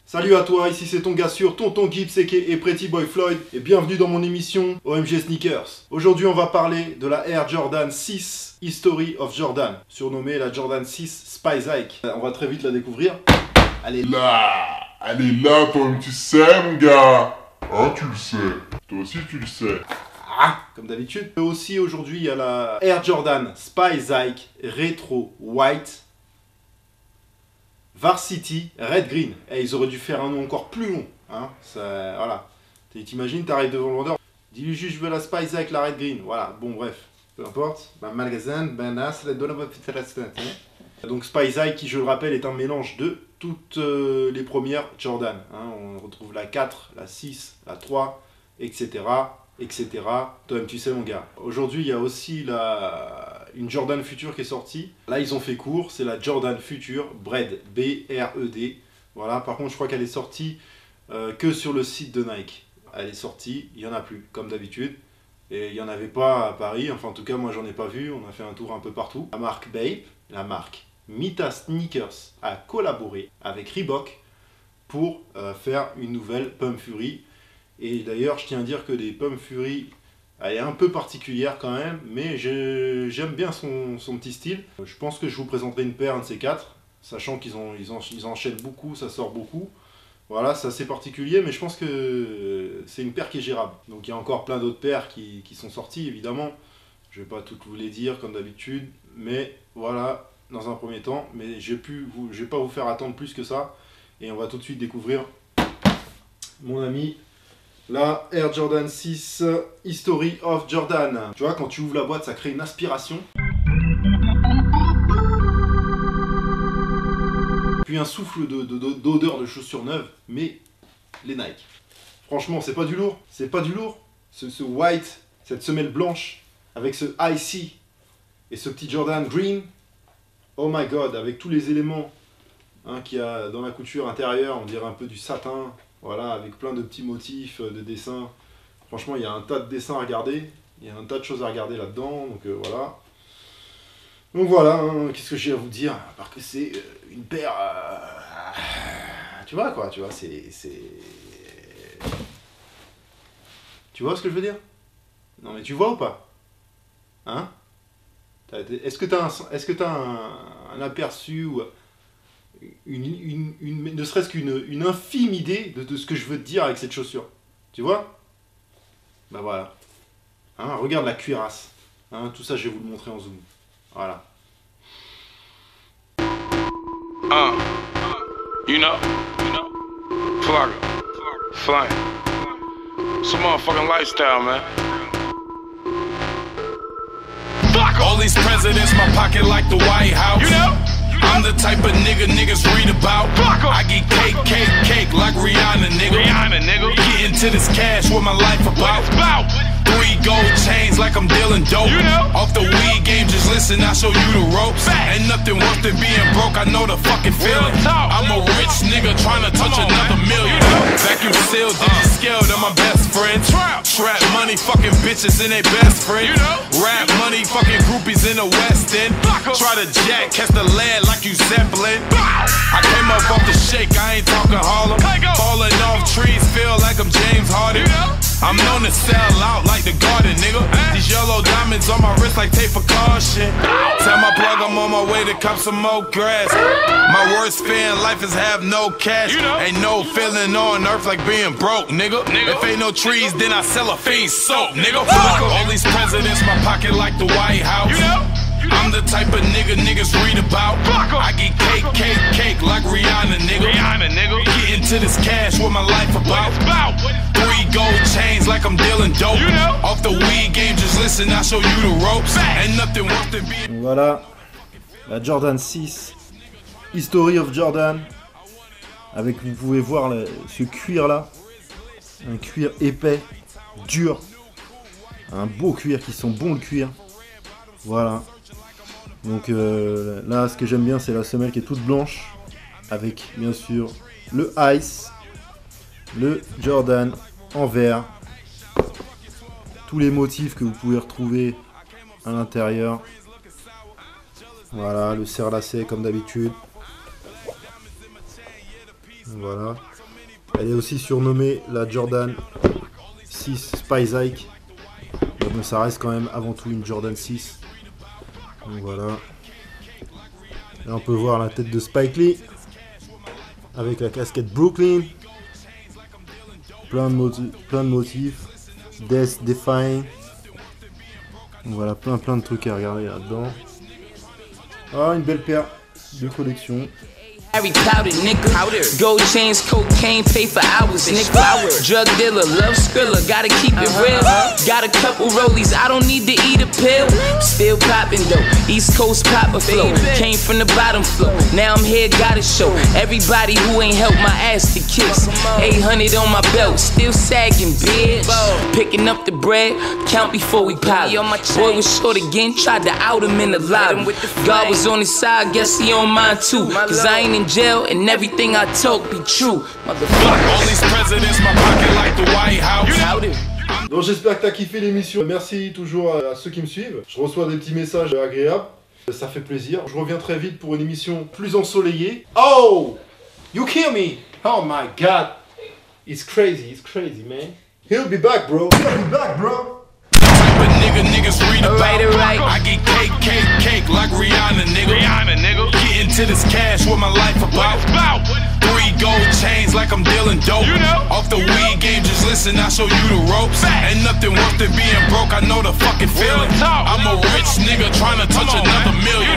Salut à toi, ici c'est ton gars sûr, Tonton Gibbs et Pretty Boy Floyd, et bienvenue dans mon émission OMG Sneakers. Aujourd'hui on va parler de la Air Jordan 6 History of Jordan, surnommée la Jordan 6 Spice Hike. On va très vite la découvrir. Elle est là, toi-même tu sais mon gars. Hein, tu le sais. Toi aussi tu le sais. Comme d'habitude. Aussi aujourd'hui il y a la Air Jordan Spice Hike Retro White Varsity Red Green. Et ils auraient dû faire un nom encore plus long. Hein, ça, voilà. T'imagines, t'arrives devant le vendeur, dis-lui juste je veux la Spice avec la Red Green. Voilà, bon bref, peu importe. Magasin, donc Spice Hike qui je le rappelle est un mélange de toutes les premières Jordan. Hein, on retrouve la 4, la 6, la 3, etc. etc. Toi-même tu sais mon gars. Aujourd'hui il y a aussi une Jordan Future qui est sortie. Là ils ont fait court, c'est la Jordan Future Bred, B-R-E-D. Voilà, par contre je crois qu'elle est sortie que sur le site de Nike. Elle est sortie, il n'y en a plus, comme d'habitude. Et il n'y en avait pas à Paris, enfin en tout cas moi j'en ai pas vu, on a fait un tour un peu partout. La marque Bape, la marque Mita Sneakers a collaboré avec Reebok pour faire une nouvelle Pump Fury. Et d'ailleurs, je tiens à dire que les Pump Fury, elle est un peu particulière quand même, mais j'aime bien son petit style. Je pense que je vous présenterai une paire, un de ces quatre, sachant qu'ils enchaînent beaucoup, ça sort beaucoup. Voilà, c'est assez particulier, mais je pense que c'est une paire qui est gérable. Donc il y a encore plein d'autres paires qui sont sorties, évidemment. Je ne vais pas toutes vous les dire comme d'habitude, mais voilà, dans un premier temps. Mais je ne vais pas vous faire attendre plus que ça. Et on va tout de suite découvrir mon ami... la Air Jordan 6 History of Jordan. Tu vois, quand tu ouvres la boîte, ça crée une aspiration. Puis un souffle d'odeur de chaussures neuves, mais les Nike. Franchement, c'est pas du lourd. C'est pas du lourd. Ce white, cette semelle blanche, avec ce icy et ce petit Jordan green. Oh my god, avec tous les éléments qu'il y a dans la couture intérieure, on dirait un peu du satin. Voilà, avec plein de petits motifs, de dessins. Franchement, il y a un tas de dessins à regarder. Il y a un tas de choses à regarder là-dedans. Donc voilà. Donc voilà, qu'est-ce que j'ai à vous dire? À part que c'est une paire... tu vois quoi, tu vois, c'est... Tu vois ce que je veux dire? Non mais tu vois ou pas? Hein? Est-ce que t'as un aperçu ou... ne serait-ce qu'une infime idée de ce que je veux te dire avec cette chaussure. Tu vois? Bah voilà. Hein, regarde la cuirasse. Hein, tout ça, je vais vous le montrer en zoom. Voilà. You know, Flagger, flying. It's a motherfucking lifestyle, man. Fuck all these presidents, my pocket like the White House. You know? I'm the type of niggas read about. I get cake like Rihanna, nigga. Getting to this cash, what my life about. 3 gold chains like I'm dealing dope. You know? Off the weed game, just listen, I show you the ropes. Ain't nothing worse than being broke, I know the fucking feeling. I'm a rich nigga trying to touch another million. Vacuum sealed, digit-scale, they're my best friends. Trap money, fucking bitches and they best friends. Rap money, fucking groupies in the West End. Try to jack, catch the lead like you Zeppelin. I came up off the shake, I ain't talking Harlem. Falling off trees, feel like I'm James Harden. I'm known to sell out like the garden, nigga. These yellow diamonds on my wrist like tape for caution. Tell my plug I'm on my way to cut some more grass. My worst fear in life is have no cash. Ain't no feeling on earth like being broke, nigga. If ain't no trees, then I sell a fiend soap, nigga. All these presidents, my pocket like the White House. I'm the type of niggas read about. I get cake like Rihanna, nigga. Getting to this cash, what my life about. 3 gold chains like I'm dealing dope. Off the weed game, just listen, I show you the ropes. Ain't nothing worse than being... Voilà, la Jordan 6 History of Jordan. Avec, vous pouvez voir ce cuir là. Un cuir épais, dur. Un beau cuir qui sent bon le cuir. Voilà. Donc là, ce que j'aime bien, c'est la semelle qui est toute blanche. Avec, bien sûr, le Ice. Le Jordan en vert. Tous les motifs que vous pouvez retrouver à l'intérieur. Voilà, le serre-lacet comme d'habitude. Voilà. Elle est aussi surnommée la Jordan 6 Spice Hike. Mais bon, ça reste quand même avant tout une Jordan 6. Donc voilà. Là, on peut voir la tête de Spike Lee. Avec la casquette Brooklyn. Plein de motifs. Death Defying. Voilà, plein de trucs à regarder là-dedans. Ah, une belle paire de collection. Powder, nigga. Gold chains, cocaine, pay for hours, nigga. Drug dealer, love skrilla, gotta keep it real. Got a couple rollies, I don't need to eat a pill. Still poppin' though, East Coast popper flow. Came from the bottom floor, now I'm here, gotta show everybody who ain't helped my ass to kiss. 800 on my belt, still sagging, bitch. Picking up the bread, count before we pile. Boy was short again, tried to out him in the lobby. God was on his side, guess he on mine too. Cause I ain't in jail and everything I talk be true. All these presidents, my pocket like the White House. Donc j'espère que t'as kiffé l'émission. Merci toujours à ceux qui me suivent. Je reçois des petits messages agréables. Ça fait plaisir. Je reviens très vite pour une émission plus ensoleillée. Oh! You kill me! Oh my god! It's crazy, man. He'll be back, bro. But niggas read about. Right. I get cake like Rihanna, nigga. Getting to this cash, what my life about. 3 gold chains like I'm dealing dope. You know. Off the weed game, just listen, I show you the ropes. Ain't nothing worth it being broke, I know the fucking feeling. I'm a rich nigga trying to touch another million.